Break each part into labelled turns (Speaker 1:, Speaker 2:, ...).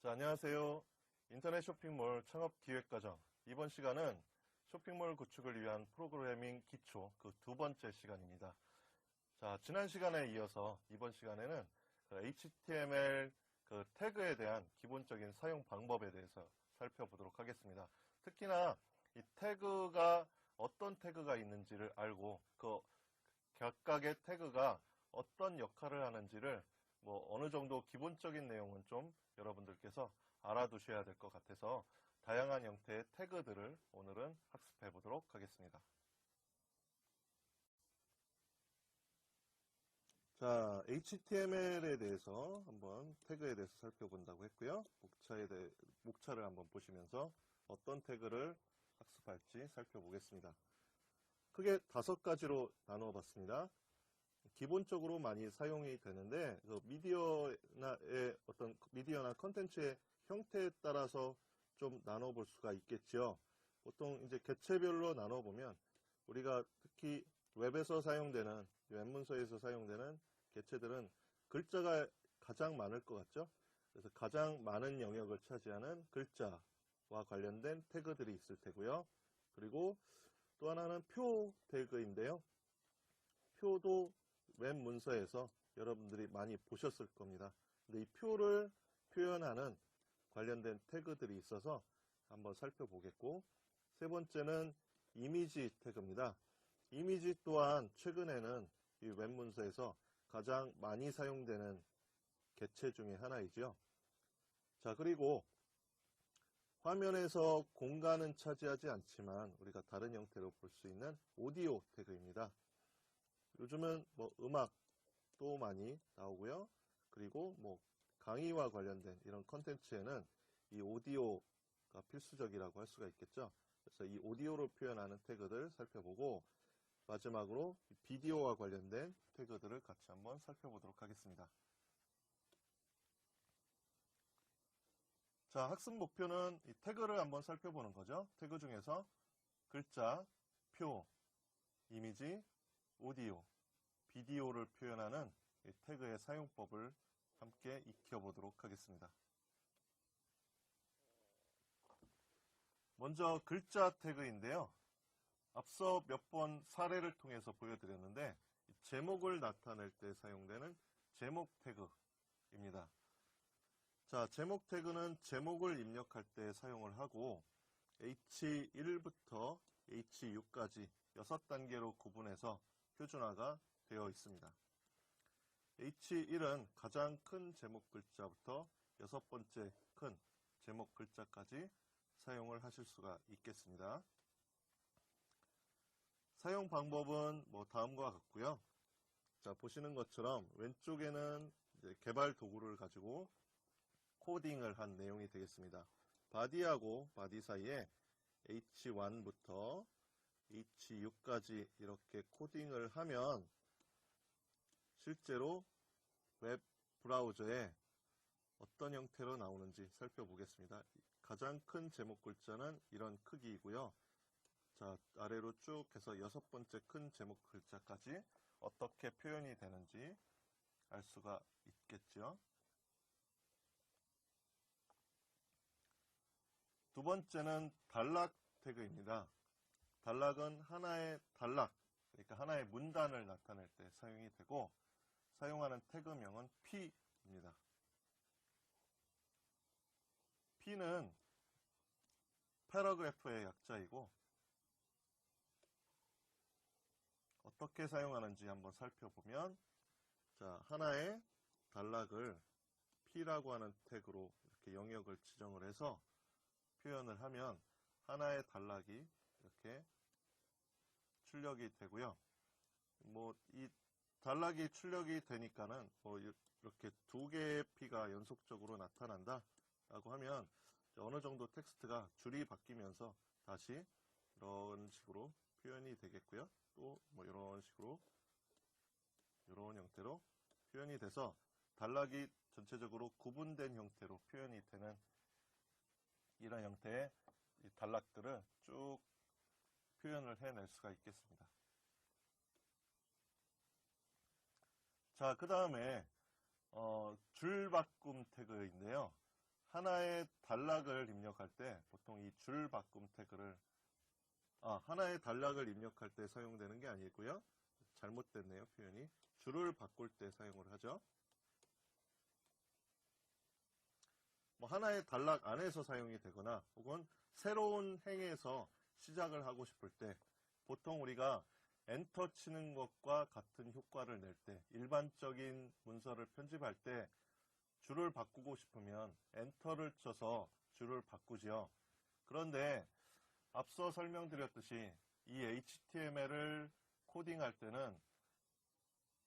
Speaker 1: 자, 안녕하세요. 인터넷 쇼핑몰 창업 기획과정. 이번 시간은 쇼핑몰 구축을 위한 프로그래밍 기초 그 두 번째 시간입니다. 자, 지난 시간에 이어서 이번 시간에는 HTML 태그에 대한 기본적인 사용 방법에 대해서 살펴보도록 하겠습니다. 특히나 이 태그가 어떤 태그가 있는지를 알고 그 각각의 태그가 어떤 역할을 하는지를 어느 정도 기본적인 내용은 좀 여러분들께서 알아두셔야 될 것 같아서 다양한 형태의 태그들을 오늘은 학습해 보도록 하겠습니다. 자, HTML에 대해서 한번 태그에 대해서 살펴본다고 했고요. 목차를 한번 보시면서 어떤 태그를 학습할지 살펴보겠습니다. 크게 5가지로 나누어 봤습니다. 기본적으로 많이 사용이 되는데 미디어나 컨텐츠의 형태에 따라서 좀 나눠볼 수가 있겠죠. 보통 이제 개체별로 나눠보면 우리가 특히 웹에서 사용되는 웹문서에서 사용되는 개체들은 글자가 가장 많을 것 같죠. 그래서 가장 많은 영역을 차지하는 글자와 관련된 태그들이 있을 테고요. 그리고 또 하나는 표 태그인데요. 표도 웹 문서에서 여러분들이 많이 보셨을 겁니다. 근데 이 표를 표현하는 관련된 태그들이 있어서 한번 살펴보겠고, 세 번째는 이미지 태그입니다. 이미지 또한 최근에는 이 웹 문서에서 가장 많이 사용되는 개체 중에 하나이죠. 자, 그리고 화면에서 공간은 차지하지 않지만 우리가 다른 형태로 볼 수 있는 오디오 태그입니다. 요즘은 음악도 많이 나오고요. 그리고 강의와 관련된 이런 컨텐츠에는 이 오디오가 필수적이라고 할 수가 있겠죠. 그래서 이 오디오를 표현하는 태그들 살펴보고 마지막으로 비디오와 관련된 태그들을 같이 한번 살펴보도록 하겠습니다. 자, 학습 목표는 이 태그를 한번 살펴보는 거죠. 태그 중에서 글자, 표, 이미지, 오디오, 비디오를 표현하는 이 태그의 사용법을 함께 익혀보도록 하겠습니다. 먼저 글자 태그인데요. 앞서 몇 번 사례를 통해서 보여드렸는데 제목을 나타낼 때 사용되는 제목 태그입니다. 자, 제목 태그는 제목을 입력할 때 사용을 하고 H1부터 H6까지 6단계로 구분해서 표준화가 되어 있습니다. H1은 가장 큰 제목 글자부터 6번째 큰 제목 글자까지 사용을 하실 수가 있겠습니다. 사용 방법은 다음과 같고요. 자, 보시는 것처럼 왼쪽에는 이제 개발 도구를 가지고 코딩을 한 내용이 되겠습니다. 바디하고 바디 사이에 H1부터 H6까지 이렇게 코딩을 하면 실제로 웹 브라우저에 어떤 형태로 나오는지 살펴보겠습니다. 가장 큰 제목 글자는 이런 크기이고요. 자, 아래로 쭉 해서 6번째 큰 제목 글자까지 어떻게 표현이 되는지 알 수가 있겠죠. 두 번째는 단락 태그입니다. 단락은 하나의 단락, 그러니까 하나의 문단을 나타낼 때 사용이 되고 사용하는 태그명은 P입니다. P는 패러그래프의 약자이고 어떻게 사용하는지 한번 살펴보면 자, 하나의 단락을 P라고 하는 태그로 이렇게 영역을 지정을 해서 표현을 하면 하나의 단락이 이렇게 출력이 되고요. 이 단락이 출력이 되니까는 이렇게 두 개의 P가 연속적으로 나타난다 라고 하면 어느 정도 텍스트가 줄이 바뀌면서 다시 이런 식으로 표현이 되겠고요. 또 이런 식으로 이런 형태로 표현이 돼서 단락이 전체적으로 구분된 형태로 표현이 되는 이런 형태의 이 단락들을 쭉 표현을 해낼 수가 있겠습니다. 자, 그 다음에 줄바꿈 태그인데요. 하나의 단락을 입력할 때 보통 이 줄 바꿈 태그를 하나의 단락을 입력할 때 사용되는 게 아니고요. 잘못됐네요, 표현이. 줄을 바꿀 때 사용을 하죠. 뭐 하나의 단락 안에서 사용이 되거나 혹은 새로운 행에서 시작을 하고 싶을 때 보통 우리가 엔터 치는 것과 같은 효과를 낼 때 일반적인 문서를 편집할 때 줄을 바꾸고 싶으면 엔터를 쳐서 줄을 바꾸지요. 그런데 앞서 설명드렸듯이 이 HTML을 코딩할 때는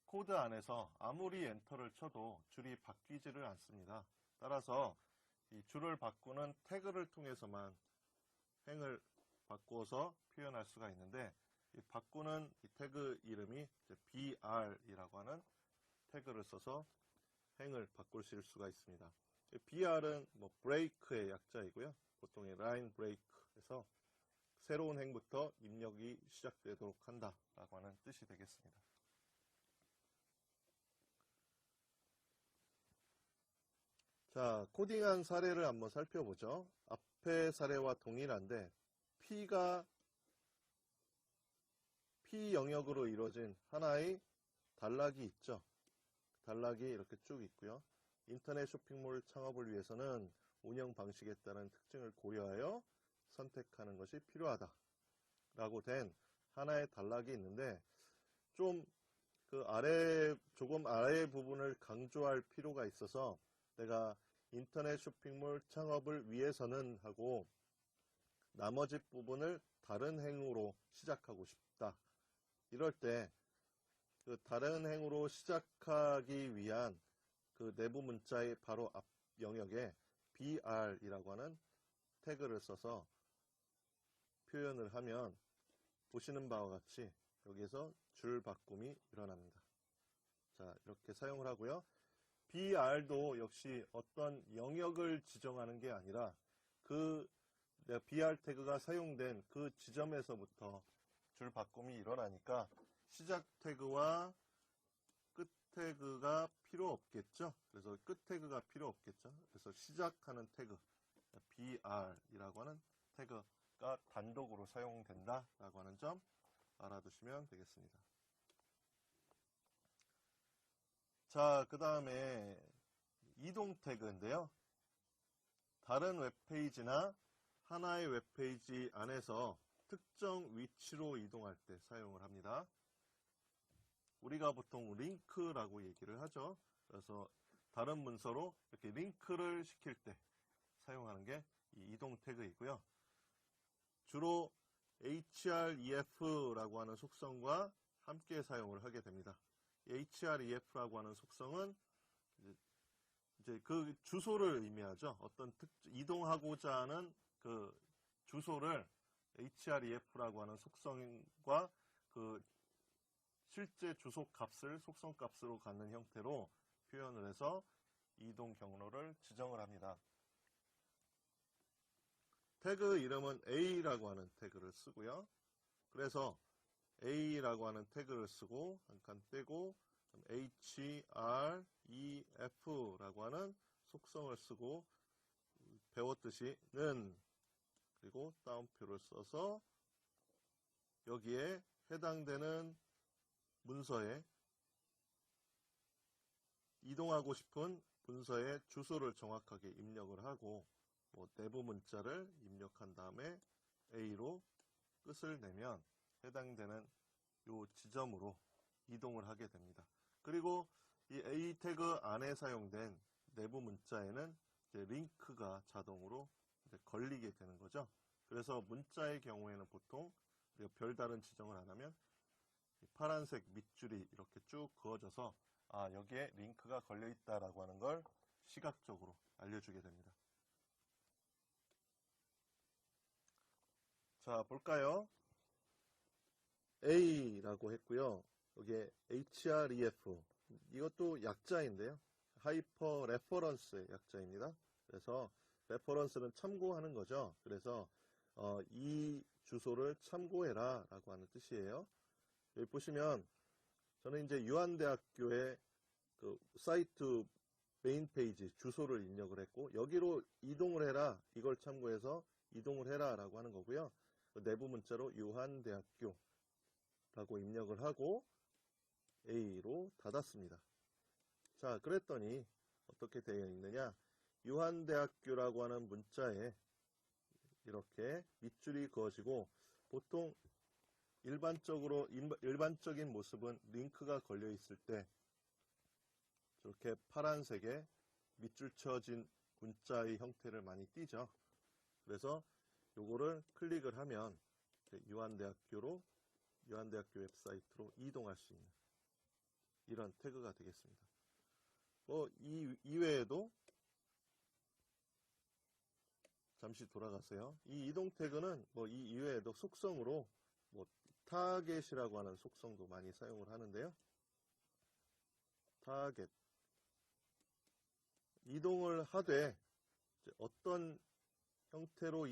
Speaker 1: 코드 안에서 아무리 엔터를 쳐도 줄이 바뀌지를 않습니다. 따라서 이 줄을 바꾸는 태그를 통해서만 행을 바꾸어서 표현할 수가 있는데 이 바꾸는 이 태그 이름이 br이라고 하는 태그를 써서 행을 바꾸실 수가 있습니다. br은 뭐 break의 약자이고요. 보통의 line break에서 새로운 행부터 입력이 시작되도록 한다라고 하는 뜻이 되겠습니다. 자, 코딩한 사례를 한번 살펴보죠. 앞의 사례와 동일한데 P 영역으로 이루어진 하나의 단락이 있죠. 단락이 이렇게 쭉 있고요. 인터넷 쇼핑몰 창업을 위해서는 운영 방식에 따른 특징을 고려하여 선택하는 것이 필요하다 라고 된 하나의 단락이 있는데 좀 조금 아래 부분을 강조할 필요가 있어서 내가 인터넷 쇼핑몰 창업을 위해서는 하고 나머지 부분을 다른 행으로 시작하고 싶다. 이럴 때 그 다른 행으로 시작하기 위한 그 내부 문자의 바로 앞 영역에 br이라고 하는 태그를 써서 표현을 하면 보시는 바와 같이 여기에서 줄 바꿈이 일어납니다. 자, 이렇게 사용을 하고요. br도 역시 어떤 영역을 지정하는 게 아니라 그 br 태그가 사용된 그 지점에서부터 줄 바꿈이 일어나니까 시작 태그와 끝 태그가 필요 없겠죠. 그래서 끝 태그가 필요 없겠죠. 그래서 시작하는 태그 br이라고 하는 태그가 단독으로 사용된다라고 하는 점 알아두시면 되겠습니다. 자, 그 다음에 이동 태그인데요. 다른 웹페이지나 하나의 웹페이지 안에서 특정 위치로 이동할 때 사용을 합니다. 우리가 보통 링크라고 얘기를 하죠. 그래서 다른 문서로 이렇게 링크를 시킬 때 사용하는 게 이 이동 태그이고요. 주로 href라고 하는 속성과 함께 사용을 하게 됩니다. href라고 하는 속성은 이제 그 주소를 의미하죠. 어떤 이동하고자 하는 그 주소를 href라고 하는 속성과 그 실제 주소 값을 속성 값으로 갖는 형태로 표현을 해서 이동 경로를 지정을 합니다. 태그 이름은 A라고 하는 태그를 쓰고요. 그래서 A라고 하는 태그를 쓰고 한 칸 떼고 href라고 하는 속성을 쓰고 배웠듯이 는 그리고 따옴표를 써서 여기에 해당되는 문서에 이동하고 싶은 문서의 주소를 정확하게 입력을 하고 내부 문자를 입력한 다음에 A로 끝을 내면 해당되는 이 지점으로 이동을 하게 됩니다. 그리고 이 A 태그 안에 사용된 내부 문자에는 이제 링크가 자동으로 이제 걸리게 되는 거죠. 그래서 문자의 경우에는 보통 별다른 지정을 안 하면 파란색 밑줄이 이렇게 쭉 그어져서 여기에 링크가 걸려 있다라고 하는 걸 시각적으로 알려주게 됩니다. 자, 볼까요? A라고 했고요. 여기에 href 이것도 약자인데요. 하이퍼 레퍼런스의 약자입니다. 그래서 레퍼런스는 참고하는 거죠. 그래서 이 주소를 참고해라 라고 하는 뜻이에요. 여기 보시면 저는 이제 유한대학교의 그 사이트 메인 페이지 주소를 입력을 했고 여기로 이동을 해라 이걸 참고해서 이동을 해라 라고 하는 거고요. 내부 문자로 유한대학교 라고 입력을 하고 A로 닫았습니다. 자, 그랬더니 어떻게 되어 있느냐, 유한대학교라고 하는 문자에 이렇게 밑줄이 그어지고, 보통 일반적인 모습은 링크가 걸려 있을 때 저렇게 파란색에 밑줄 쳐진 문자의 형태를 많이 띠죠. 그래서 요거를 클릭을 하면 유한대학교 웹사이트로 이동할 수 있는 이런 태그가 되겠습니다. 이 이외에도 잠시 돌아가세요. 이 이동 태그는 이 이외에도 속성으로 타겟이라고 하는 속성도 많이 사용을 하는데요. 타겟 이동을 하되 어떤 형태로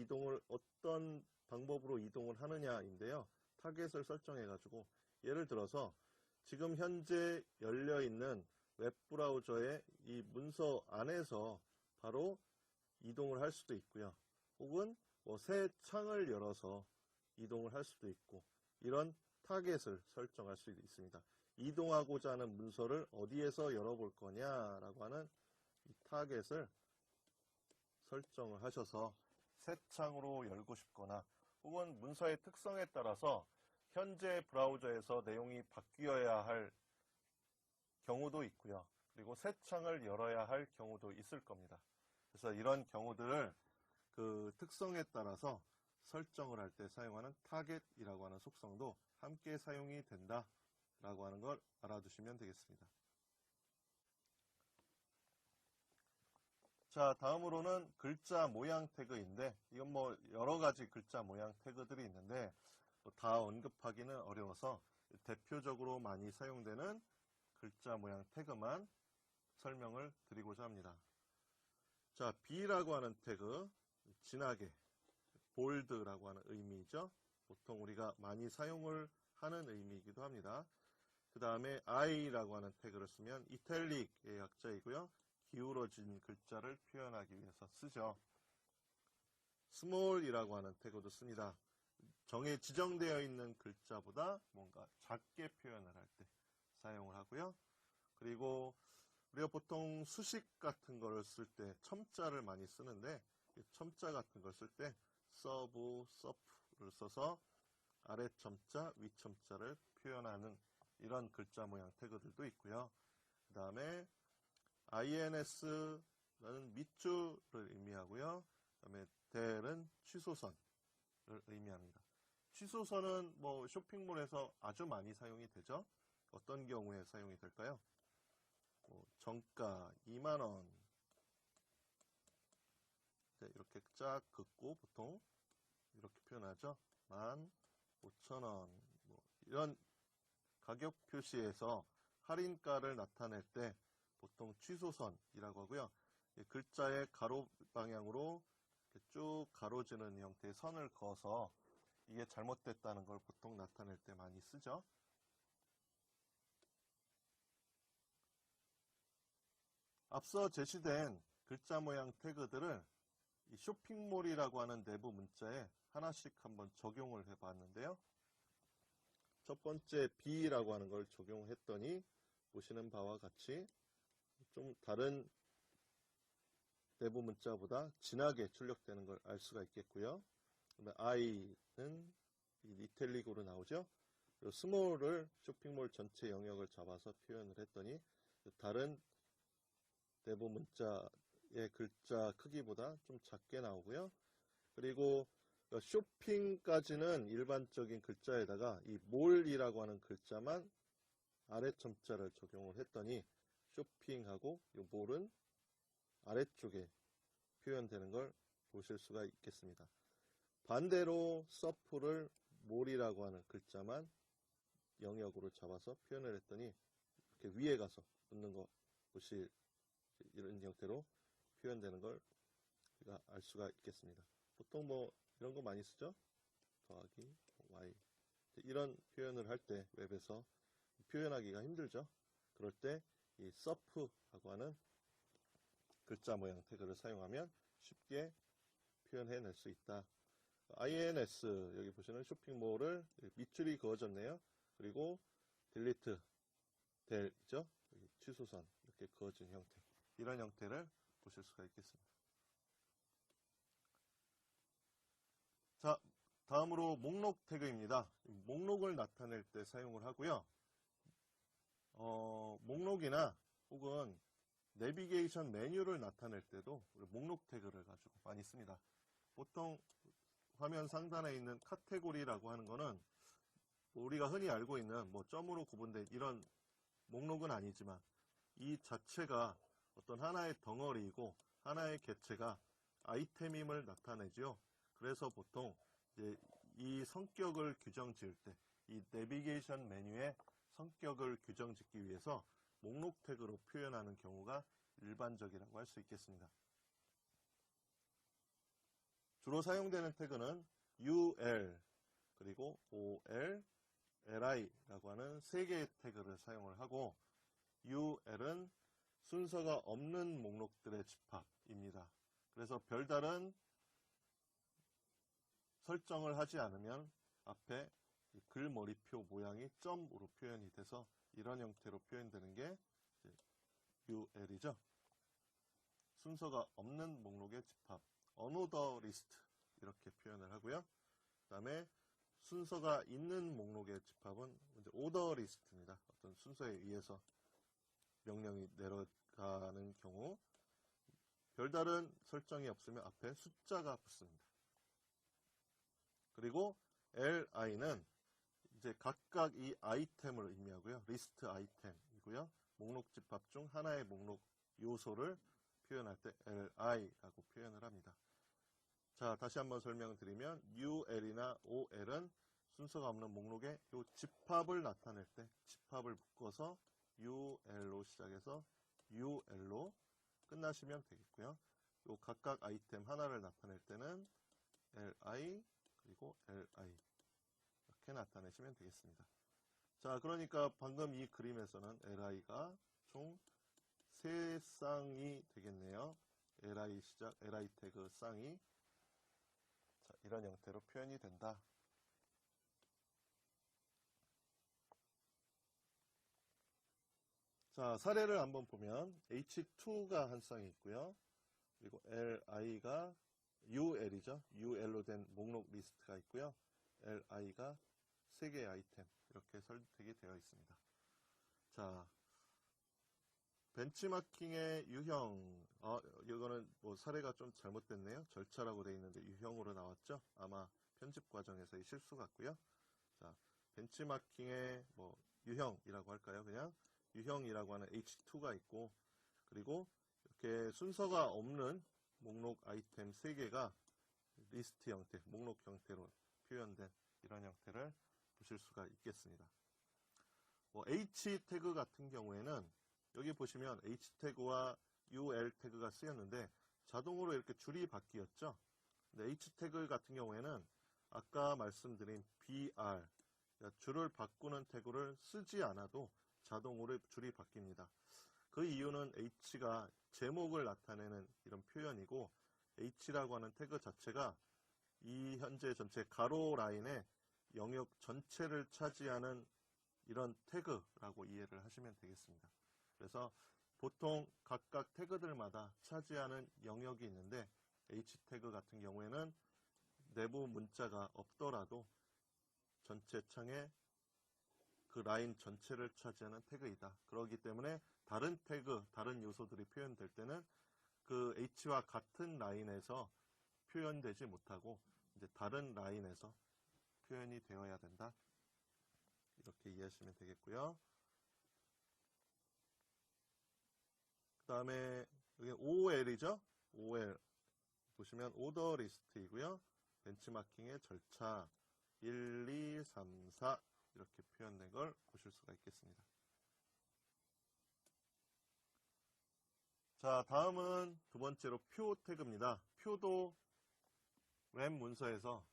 Speaker 1: 어떤 방법으로 이동을 하느냐인데요. 타겟을 설정해 가지고 예를 들어서 지금 현재 열려 있는 웹브라우저의 이 문서 안에서 바로 이동을 할 수도 있고요. 혹은 새 창을 열어서 이동을 할 수도 있고, 이런 타겟을 설정할 수 있습니다. 이동하고자 하는 문서를 어디에서 열어볼 거냐라고 하는 이 타겟을 설정을 하셔서 새 창으로 열고 싶거나, 혹은 문서의 특성에 따라서 현재 브라우저에서 내용이 바뀌어야 할 경우도 있고요. 그리고 새 창을 열어야 할 경우도 있을 겁니다. 그래서 이런 경우들을 그 특성에 따라서 설정을 할 때 사용하는 타겟이라고 하는 속성도 함께 사용이 된다라고 하는 걸 알아두시면 되겠습니다. 자, 다음으로는 글자 모양 태그인데, 이건 여러 가지 글자 모양 태그들이 있는데 다 언급하기는 어려워서 대표적으로 많이 사용되는 글자 모양 태그만 설명을 드리고자 합니다. 자, B라고 하는 태그, 진하게, 볼드라고 하는 의미죠. 보통 우리가 많이 사용을 하는 의미이기도 합니다. 그 다음에 I라고 하는 태그를 쓰면 이탈릭의 약자이고요. 기울어진 글자를 표현하기 위해서 쓰죠. 스몰이라고 하는 태그도 씁니다. 지정되어 있는 글자보다 뭔가 작게 표현을 할 때 사용을 하고요. 그리고 우리가 보통 수식 같은 거를 쓸 때 첨자를 많이 쓰는데, 첨자 같은 걸 쓸 때 서프를 써서 아래 첨자, 위 첨자를 표현하는 이런 글자 모양 태그들도 있고요. 그 다음에 INS는 밑줄을 의미하고요. 그 다음에 del은 취소선을 의미합니다. 취소선은 쇼핑몰에서 아주 많이 사용이 되죠. 어떤 경우에 사용이 될까요? 정가 2만원 이렇게 쫙 긋고 보통 이렇게 표현하죠. 15,000원 이런 가격 표시에서 할인가를 나타낼 때 보통 취소선이라고 하고요. 글자의 가로 방향으로 쭉 가로지는 형태의 선을 그어서 이게 잘못됐다는 걸 보통 나타낼 때 많이 쓰죠. 앞서 제시된 글자 모양 태그들을 이 쇼핑몰이라고 하는 내부 문자에 하나씩 한번 적용을 해봤는데요. 첫 번째 B라고 하는 걸 적용했더니 보시는 바와 같이 좀 다른 내부 문자보다 진하게 출력되는 걸 알 수가 있겠고요. 그다음에 I는 이탈릭으로 나오죠. 그리고 스몰을 쇼핑몰 전체 영역을 잡아서 표현을 했더니 다른 내부 문자의 글자 크기보다 좀 작게 나오고요. 그리고 쇼핑까지는 일반적인 글자에다가 이 몰이라고 하는 글자만 아래 첨자를 적용을 했더니 쇼핑하고 이 몰은 아래쪽에 표현되는 걸 보실 수가 있겠습니다. 반대로 서프를 몰이라고 하는 글자만 영역으로 잡아서 표현을 했더니 이렇게 위에 가서 붙는 거 보실 이런 형태로 표현되는 걸 우리가 알 수가 있겠습니다. 보통 이런 거 많이 쓰죠? 더하기 y 이런 표현을 할 때 웹에서 표현하기가 힘들죠. 그럴 때 이 서프하고 하는 글자 모양 태그를 사용하면 쉽게 표현해낼 수 있다. INS 여기 보시는 쇼핑몰을 밑줄이 그어졌네요. 그리고 딜리트 될죠? 여기 취소선 이렇게 그어진 형태, 이런 형태를 보실 수가 있겠습니다. 자, 다음으로 목록 태그입니다. 목록을 나타낼 때 사용을 하고요. 목록이나 혹은 내비게이션 메뉴를 나타낼 때도 우리 목록 태그를 가지고 많이 씁니다. 보통 화면 상단에 있는 카테고리라고 하는 거는 우리가 흔히 알고 있는 뭐 점으로 구분된 이런 목록은 아니지만 이 자체가 어떤 하나의 덩어리이고 하나의 객체가 아이템임을 나타내죠. 그래서 보통 이제 이 성격을 규정 지을 때, 이 내비게이션 메뉴의 성격을 규정 짓기 위해서 목록 태그로 표현하는 경우가 일반적이라고 할 수 있겠습니다. 주로 사용되는 태그는 UL, 그리고 OL, LI라고 하는 세 개의 태그를 사용을 하고, UL은 순서가 없는 목록들의 집합입니다. 그래서 별다른 설정을 하지 않으면 앞에 글머리표 모양이 점으로 표현이 돼서 이런 형태로 표현되는 게 UL이죠. 순서가 없는 목록의 집합, unordered list 이렇게 표현을 하고요. 그 다음에 순서가 있는 목록의 집합은 이제 ordered list입니다. 어떤 순서에 의해서 명령이 내려가는 경우, 별다른 설정이 없으면 앞에 숫자가 붙습니다. 그리고 LI는 이제 각각 이 아이템을 의미하고요. 리스트 아이템이고요. 목록 집합 중 하나의 목록 요소를 표현할 때 LI라고 표현을 합니다. 자, 다시 한번 설명드리면 UL이나 OL은 순서가 없는 목록의 요 집합을 나타낼 때 집합을 묶어서 UL로 시작해서 UL로 끝나시면 되겠고요. 요 각각 아이템 하나를 나타낼 때는 LI 그리고 LI 이렇게 나타내시면 되겠습니다. 자, 그러니까 방금 이 그림에서는 LI가 총 3쌍이 되겠네요. LI 시작, LI 태그 쌍이 자, 이런 형태로 표현이 된다. 자, 사례를 한번 보면 H2가 한 쌍이 있고요. 그리고 LI가 UL이죠. UL로 된 목록 리스트가 있고요. LI가 3개의 아이템 이렇게 설득이 되어 있습니다. 자, 벤치마킹의 유형, 이거는 뭐 사례가 좀 잘못됐네요. 절차라고 되어 있는데 유형으로 나왔죠. 아마 편집 과정에서의 실수 같고요. 자, 벤치마킹의 뭐 유형이라고 할까요? 그냥 유형이라고 하는 H2가 있고, 그리고 이렇게 순서가 없는 목록 아이템 3개가 리스트 형태, 목록 형태로 표현된 이런 형태를 보실 수가 있겠습니다. 뭐 H 태그 같은 경우에는 여기 보시면 H 태그와 UL 태그가 쓰였는데 자동으로 이렇게 줄이 바뀌었죠. 근데 H 태그 같은 경우에는 아까 말씀드린 BR, 그러니까 줄을 바꾸는 태그를 쓰지 않아도 자동으로 줄이 바뀝니다. 그 이유는 H가 제목을 나타내는 이런 표현이고, H라고 하는 태그 자체가 이 현재 전체 가로 라인의 영역 전체를 차지하는 이런 태그라고 이해를 하시면 되겠습니다. 그래서 보통 각각 태그들마다 차지하는 영역이 있는데 H 태그 같은 경우에는 내부 문자가 없더라도 전체 창에 그 라인 전체를 차지하는 태그이다. 그렇기 때문에 다른 태그, 다른 요소들이 표현될 때는 그 H와 같은 라인에서 표현되지 못하고 이제 다른 라인에서 표현이 되어야 된다. 이렇게 이해하시면 되겠고요. 그 다음에 여기 OL이죠. OL 보시면 오더 리스트이고요. 벤치마킹의 절차 1, 2, 3, 4 이렇게 표현된 걸 보실 수가 있겠습니다. 자, 다음은 두 번째로 표 태그입니다. 표도 램 문서에서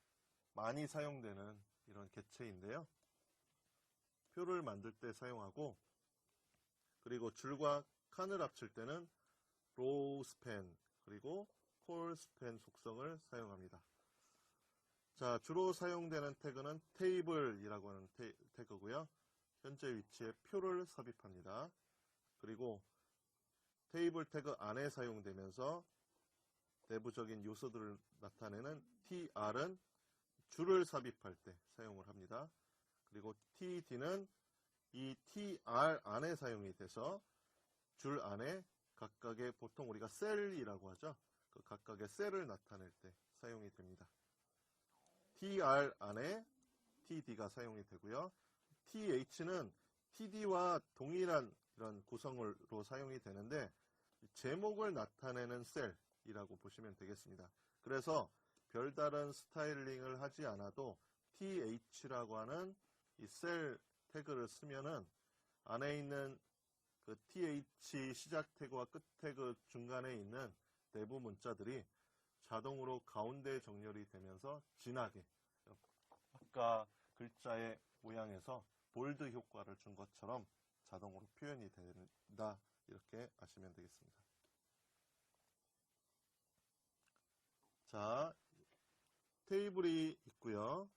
Speaker 1: 많이 사용되는 이런 객체인데요. 표를 만들 때 사용하고, 그리고 줄과 칸을 합칠 때는 row span, 그리고 call span 속성을 사용합니다. 자, 주로 사용되는 태그는 table이라고 하는 태그고요. 현재 위치에 표를 삽입합니다. 그리고 테이블 태그 안에 사용되면서 내부적인 요소들을 나타내는 tr은 줄을 삽입할 때 사용을 합니다. 그리고 td는 이 tr 안에 사용이 돼서 줄 안에 각각의, 보통 우리가 셀이라고 하죠. 그 각각의 셀을 나타낼 때 사용이 됩니다. tr 안에 td가 사용이 되고요. th는 td와 동일한 이런 구성으로 사용이 되는데 제목을 나타내는 셀이라고 보시면 되겠습니다. 그래서 별다른 스타일링을 하지 않아도 th라고 하는 이 셀 태그를 쓰면은 안에 있는 그 th 시작 태그와 끝 태그 중간에 있는 내부 문자들이 자동으로 가운데 정렬이 되면서 진하게, 아까 글자의 모양에서 볼드 효과를 준 것처럼 자동으로 표현이 된다, 이렇게 아시면 되겠습니다. 자, 테이블이 있고요.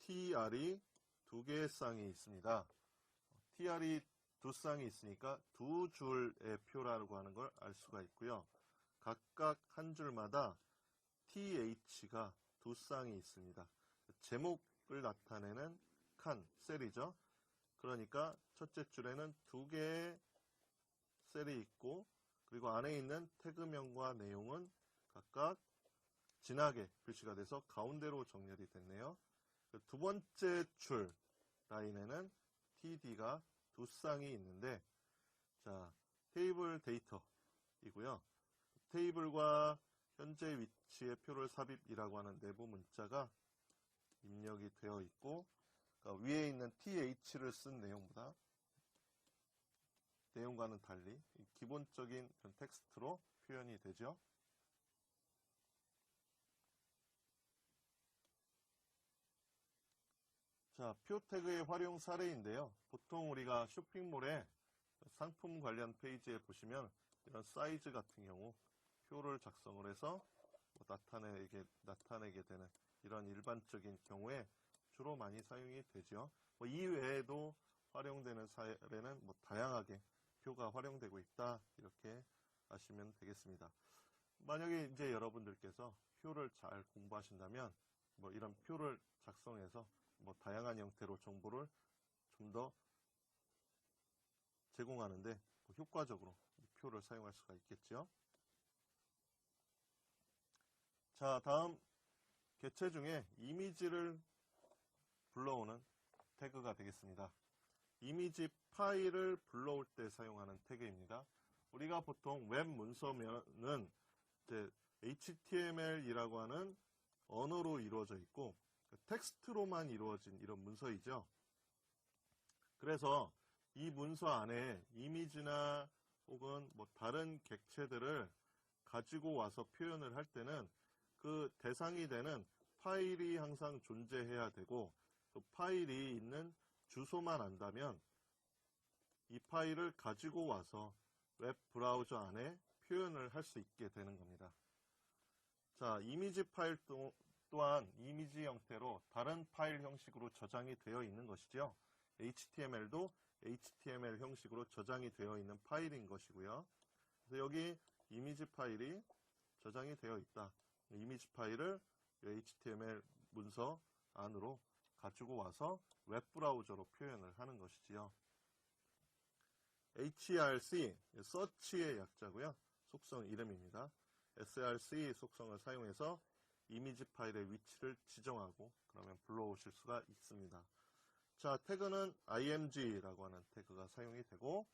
Speaker 1: tr이 두 개의 쌍이 있습니다. tr이 두 쌍이 있으니까 두 줄의 표라고 하는 걸 알 수가 있고요. 각각 한 줄마다 th가 두 쌍이 있습니다. 제목을 나타내는 칸, 셀이죠. 그러니까 첫째 줄에는 두 개의 셀이 있고, 그리고 안에 있는 태그명과 내용은 각각 진하게 표시가 돼서 가운데로 정렬이 됐네요. 두 번째 줄 라인에는 td가 두 쌍이 있는데, 자, 테이블 데이터이고요. 테이블과 현재 위치의 표를 삽입이라고 하는 내부 문자가 입력이 되어 있고, 그러니까 위에 있는 th를 쓴 내용보다 내용과는 달리 기본적인 텍스트로 표현이 되죠. 자, 표 태그의 활용 사례인데요. 보통 우리가 쇼핑몰에 상품 관련 페이지에 보시면 이런 사이즈 같은 경우 표를 작성을 해서 나타내게 되는 이런 일반적인 경우에 주로 많이 사용이 되죠. 이 외에도 활용되는 사례는 다양하게 표가 활용되고 있다, 이렇게 아시면 되겠습니다. 만약에 이제 여러분들께서 표를 잘 공부하신다면 이런 표를 작성해서 다양한 형태로 정보를 좀 더 제공하는데 효과적으로 이 표를 사용할 수가 있겠죠. 자, 다음 개체 중에 이미지를 불러오는 태그가 되겠습니다. 이미지 파일을 불러올 때 사용하는 태그입니다. 우리가 보통 웹 문서면은 이제 HTML이라고 하는 언어로 이루어져 있고 텍스트로만 이루어진 이런 문서이죠. 그래서 이 문서 안에 이미지나 혹은 다른 객체들을 가지고 와서 표현을 할 때는 그 대상이 되는 파일이 항상 존재해야 되고, 그 파일이 있는 주소만 안다면 이 파일을 가지고 와서 웹 브라우저 안에 표현을 할 수 있게 되는 겁니다. 자, 이미지 파일 또한 이미지 형태로 다른 파일 형식으로 저장이 되어 있는 것이죠. HTML도 HTML 형식으로 저장이 되어 있는 파일인 것이고요. 그래서 여기 이미지 파일이 저장이 되어 있다. 이미지 파일을 HTML 문서 안으로 가지고 와서 웹 브라우저로 표현을 하는 것이지요. HRC, 서치의 약자고요. 속성 이름입니다. src 속성을 사용해서 이미지 파일의 위치를 지정하고 그러면 불러오실 수가 있습니다. 자, 태그는 img라고 하는 태그가 사용이 되고,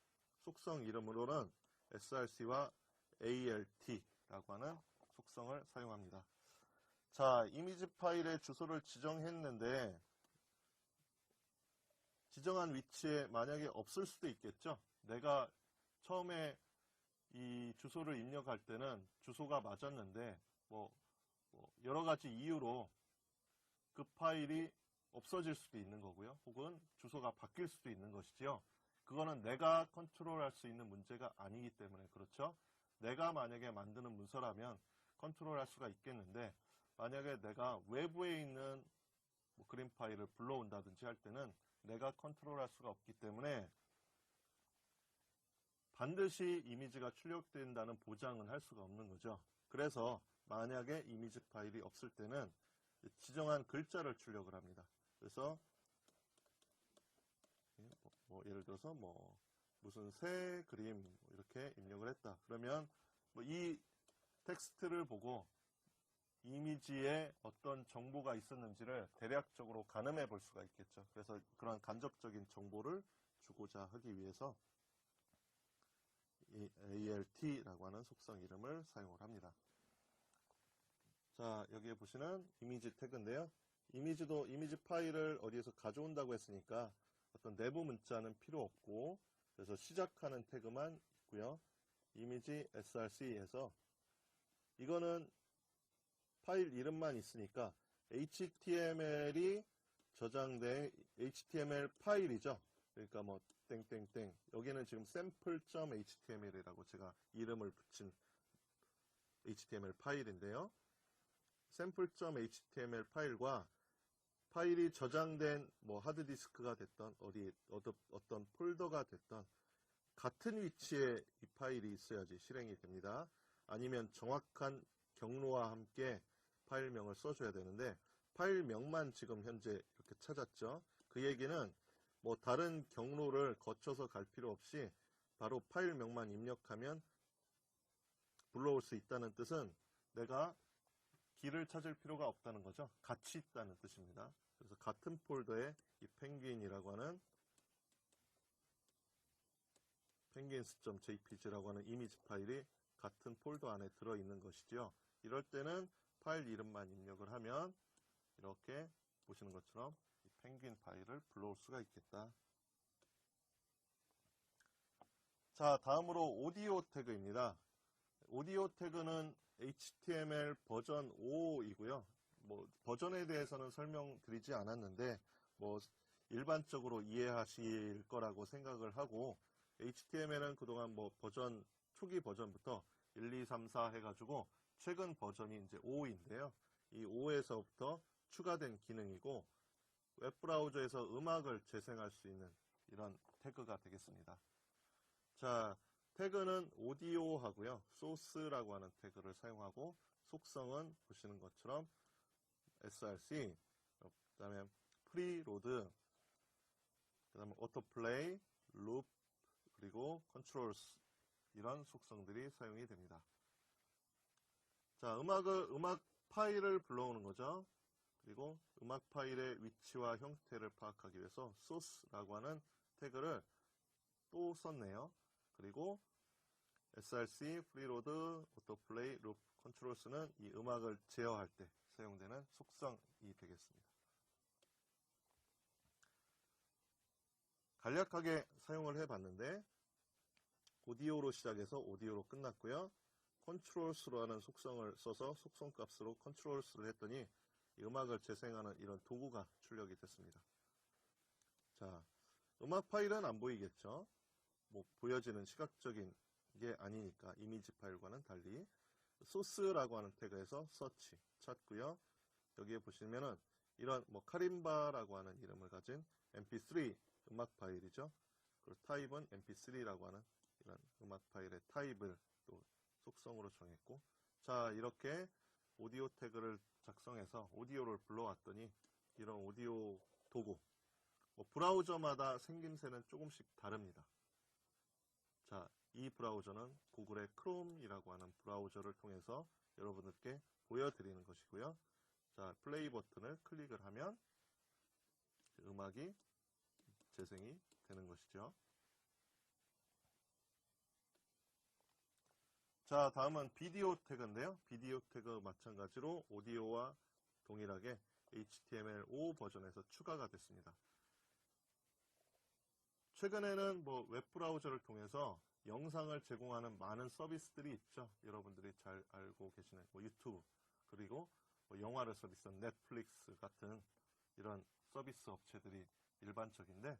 Speaker 1: 속성 이름으로는 src와 alt라고 하는 속성을 사용합니다. 자, 이미지 파일의 주소를 지정했는데 지정한 위치에 만약에 없을 수도 있겠죠. 내가 처음에 이 주소를 입력할 때는 주소가 맞았는데 여러 가지 이유로 그 파일이 없어질 수도 있는 거고요. 혹은 주소가 바뀔 수도 있는 것이지요. 그거는 내가 컨트롤할 수 있는 문제가 아니기 때문에 그렇죠. 내가 만약에 만드는 문서라면 컨트롤할 수가 있겠는데, 만약에 내가 외부에 있는 뭐 그림 파일을 불러온다든지 할 때는 내가 컨트롤할 수가 없기 때문에 반드시 이미지가 출력된다는 보장은 할 수가 없는 거죠. 그래서 만약에 이미지 파일이 없을 때는 지정한 글자를 출력을 합니다. 그래서 뭐 예를 들어서 뭐 무슨 새 그림 이렇게 입력을 했다. 그러면 뭐 이 텍스트를 보고 이미지에 어떤 정보가 있었는지를 대략적으로 가늠해 볼 수가 있겠죠. 그래서 그런 간접적인 정보를 주고자 하기 위해서 이 ALT라고 하는 속성 이름을 사용을 합니다. 자, 여기에 보시는 이미지 태그인데요. 이미지 파일을 어디에서 가져온다고 했으니까 어떤 내부 문자는 필요 없고, 그래서 시작하는 태그만 있고요. 이미지 src에서 이거는 파일 이름만 있으니까 HTML이 저장된 HTML 파일이죠. 그러니까 뭐 땡땡땡, 여기는 지금 sample.html이라고 제가 이름을 붙인 HTML 파일인데요. sample.html 파일과 파일이 저장된 뭐 하드디스크가 됐던 어떤 폴더가 됐던 같은 위치에 이 파일이 있어야지 실행이 됩니다. 아니면 정확한 경로와 함께 파일명을 써줘야 되는데, 파일명만 지금 현재 이렇게 찾았죠. 그 얘기는 뭐 다른 경로를 거쳐서 갈 필요 없이 바로 파일명만 입력하면 불러올 수 있다는 뜻은 내가 길을 찾을 필요가 없다는 거죠. 같이 있다는 뜻입니다. 그래서 같은 폴더에 이 펭귄이라고 하는 penguins.jpg라고 하는 이미지 파일이 같은 폴더 안에 들어있는 것이죠. 이럴 때는 파일 이름만 입력을 하면 이렇게 보시는 것처럼 이 펭귄 파일을 불러올 수가 있겠다. 자, 다음으로 오디오 태그입니다. 오디오 태그는 HTML 버전 5이고요. 뭐 버전에 대해서는 설명드리지 않았는데 뭐 일반적으로 이해하실 거라고 생각을 하고, HTML은 그동안 뭐 버전 초기 버전부터 1, 2, 3, 4 해가지고 최근 버전이 이제 5인데요. 이 5에서부터 추가된 기능이고, 웹브라우저에서 음악을 재생할 수 있는 이런 태그가 되겠습니다. 자, 태그는 오디오 하고요. 소스라고 하는 태그를 사용하고, 속성은 보시는 것처럼 src, 그 다음에 프리로드, 그 다음에 오토플레이, 룹, 그리고 컨트롤스, 이런 속성들이 사용이 됩니다. 자, 음악 파일을 불러오는 거죠. 그리고 음악 파일의 위치와 형태를 파악하기 위해서 source라고 하는 태그를 또 썼네요. 그리고 src, preload, autoplay, loop, controls는 이 음악을 제어할 때 사용되는 속성이 되겠습니다. 간략하게 사용을 해봤는데, 오디오로 시작해서 오디오로 끝났고요. controls로 하는 속성을 써서 속성 값으로 controls를 했더니 이 음악을 재생하는 이런 도구가 출력이 됐습니다. 자, 음악 파일은 안 보이겠죠? 뭐 보여지는 시각적인 게 아니니까 이미지 파일과는 달리 소스라고 하는 태그에서 서치 찾고요. 여기에 보시면은 이런 뭐 카림바라고 하는 이름을 가진 mp3 음악 파일이죠. 그리고 타입은 mp3라고 하는 이런 음악 파일의 타입을 또 속성으로 정했고, 자, 이렇게 오디오 태그를 작성해서 오디오를 불러왔더니 이런 오디오 도구, 뭐 브라우저마다 생김새는 조금씩 다릅니다. 자, 이 브라우저는 구글의 크롬이라고 하는 브라우저를 통해서 여러분들께 보여드리는 것이고요. 자, 플레이 버튼을 클릭을 하면 음악이 재생이 되는 것이죠. 자, 다음은 비디오 태그인데요. 비디오 태그 마찬가지로 오디오와 동일하게 HTML5 버전에서 추가가 됐습니다. 최근에는 뭐 웹브라우저를 통해서 영상을 제공하는 많은 서비스들이 있죠. 여러분들이 잘 알고 계시는 뭐 유튜브, 그리고 뭐 영화를 서비스한 넷플릭스 같은 이런 서비스 업체들이 일반적인데,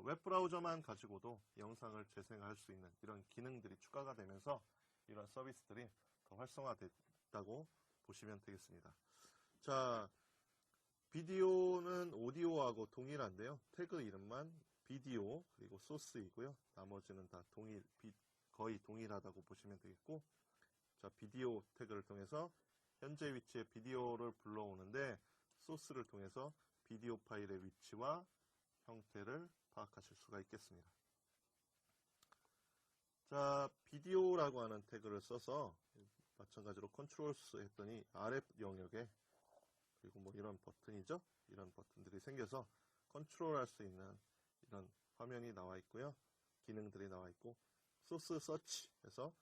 Speaker 1: 웹브라우저만 가지고도 영상을 재생할 수 있는 이런 기능들이 추가가 되면서 이런 서비스들이 더 활성화됐다고 보시면 되겠습니다. 자, 비디오는 오디오하고 동일한데요. 태그 이름만 비디오 그리고 소스이고요. 나머지는 다 거의 동일하다고 보시면 되겠고, 자, 비디오 태그를 통해서 현재 위치의 비디오를 불러오는데 소스를 통해서 비디오 파일의 위치와 형태를 파악하실 수가 있겠습니다. 자, 비디오라고 하는 태그를 써서 마찬가지로 컨트롤스 했더니 아래 영역에 그리고 뭐 이런 버튼이죠. 이런 버튼들이 생겨서 컨트롤할 수 있는 이런 화면이 나와 있고요. 기능들이 나와 있고, 소스 서치 해서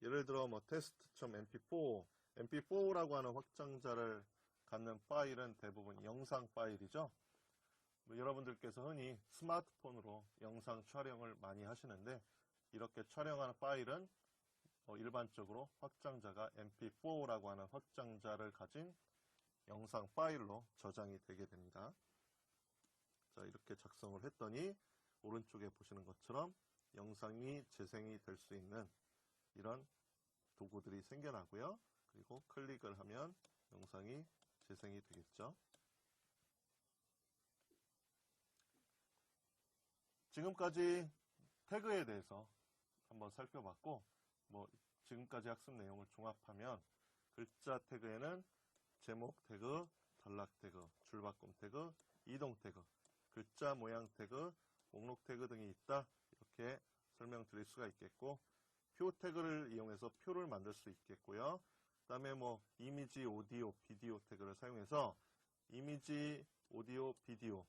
Speaker 1: 예를 들어 뭐 test.mp4, mp4라고 하는 확장자를 갖는 파일은 대부분 영상 파일이죠. 뭐 여러분들께서 흔히 스마트폰으로 영상 촬영을 많이 하시는데, 이렇게 촬영하는 파일은 일반적으로 확장자가 mp4라고 하는 확장자를 가진 영상 파일로 저장이 되게 됩니다. 자, 이렇게 작성을 했더니 오른쪽에 보시는 것처럼 영상이 재생이 될 수 있는 이런 도구들이 생겨나고요. 그리고 클릭을 하면 영상이 재생이 되겠죠. 지금까지 태그에 대해서 한번 살펴봤고, 뭐 지금까지 학습 내용을 종합하면 글자 태그에는 제목 태그, 단락 태그, 줄바꿈 태그, 이동 태그, 글자 모양 태그, 목록 태그 등이 있다. 이렇게 설명드릴 수가 있겠고, 표 태그를 이용해서 표를 만들 수 있겠고요. 그 다음에 뭐 이미지, 오디오, 비디오 태그를 사용해서 이미지, 오디오, 비디오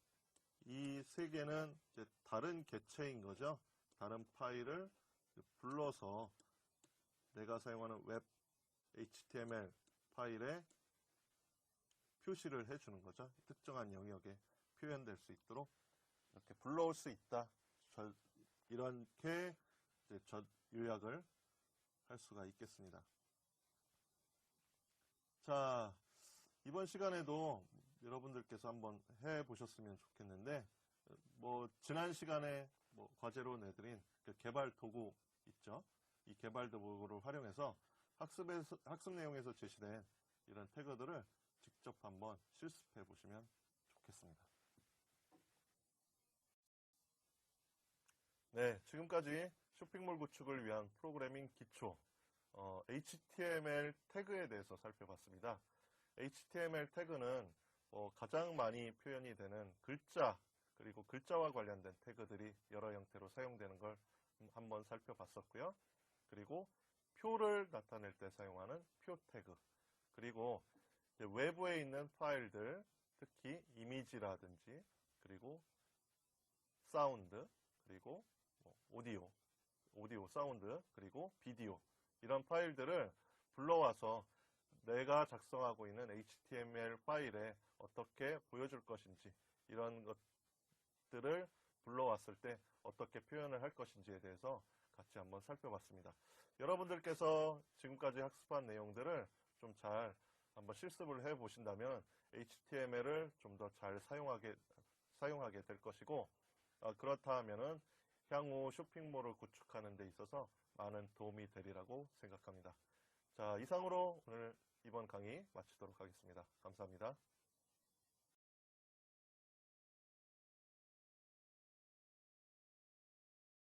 Speaker 1: 이 세 개는 이제 다른 개체인 거죠. 다른 파일을 불러서 내가 사용하는 웹 HTML 파일에 표시를 해주는 거죠. 특정한 영역에 표현될 수 있도록 이렇게 불러올 수 있다. 이렇게 이제 요약을 할 수가 있겠습니다. 자, 이번 시간에도 여러분들께서 한번 해보셨으면 좋겠는데, 뭐 지난 시간에 뭐 과제로 내드린 그 개발 도구 있죠. 이 개발 도구를 활용해서 학습 내용에서 제시된 이런 태그들을 직접 한번 실습해 보시면 좋겠습니다. 네, 지금까지 쇼핑몰 구축을 위한 프로그래밍 기초 HTML 태그에 대해서 살펴봤습니다. HTML 태그는 가장 많이 표현이 되는 글자 그리고 글자와 관련된 태그들이 여러 형태로 사용되는 걸 한번 살펴봤었고요. 그리고 표를 나타낼 때 사용하는 표 태그, 그리고 외부에 있는 파일들, 특히 이미지라든지 그리고 사운드, 그리고 오디오, 사운드, 그리고 비디오 이런 파일들을 불러와서 내가 작성하고 있는 HTML 파일에 어떻게 보여줄 것인지, 이런 것들을 불러왔을 때 어떻게 표현을 할 것인지에 대해서 같이 한번 살펴봤습니다. 여러분들께서 지금까지 학습한 내용들을 좀 잘 한번 실습을 해 보신다면 HTML을 좀 더 잘 사용하게 될 것이고, 그렇다 하면은 향후 쇼핑몰을 구축하는 데 있어서 많은 도움이 되리라고 생각합니다. 자, 이상으로 오늘 이번 강의 마치도록 하겠습니다. 감사합니다.